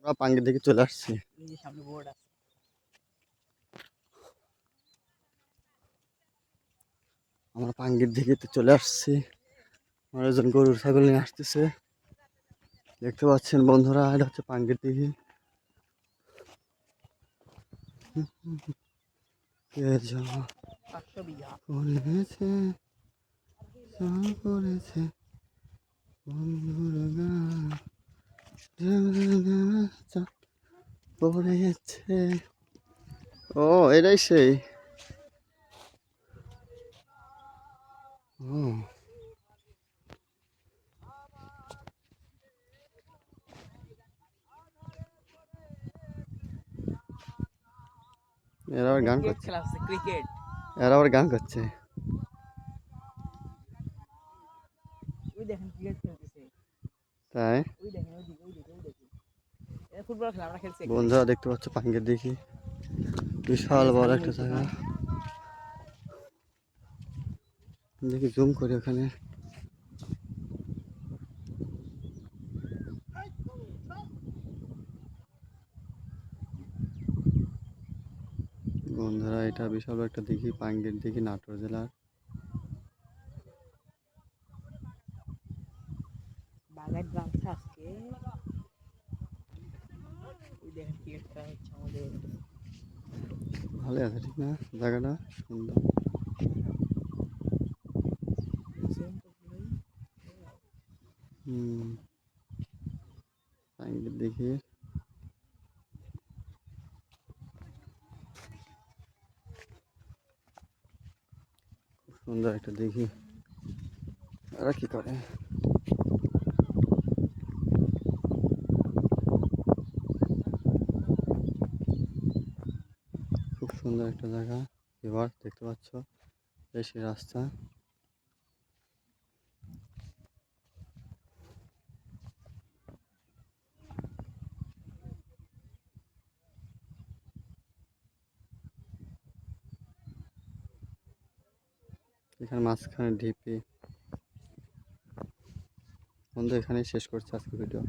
আমরা পাঙ্গির দিকে চলে আসছি। সামনে বোর্ড আছে। আমরা পাঙ্গির দিকে চলে আসছি। আমার একজন গরুর ছাগল নিয়ে আসতেছে, দেখতে পাচ্ছেন বন্ধুরা। এটা হচ্ছে পাঙ্গির দিঘি। ও এটাই সেই। এরা আবার গান করছে। ক্রিকেট এরা আবার গান করছে। ওই দেখেন ক্রিকেট খেলতেছে। তাই ওই দেখেন ওইদিকে ওইদিকে ওইদিকে এটা ফুটবল খেলা আমরা খেলছি। বন্ধুরা দেখতে পাচ্ছ পাঙ্গির দিঘি, বিশাল বড় একটা জায়গা। দেখি জুম করি ওখানে। বন্ধুরা এটা বিশাল বড় একটা দিঘি, পাঙ্গির দিঘি, নাটোর জেলার। বাগান বাঁধছে আজকে। ওই দেখেন ক্রিকেট খেলা হচ্ছে আমাদের। ভালো আছে ঠিক না জায়গাটা? সুন্দর। পাঙ্গির দিঘি খুব সুন্দর একটা দিঘি। এরা কি করে? খুব সুন্দর একটা জায়গা। এবার দেখতে পাচ্ছ এই সেই রাস্তা। এখানে মাঝখানে ঢিপি। বন্ধু এখানেই শেষ করছি আজকে ভিডিও।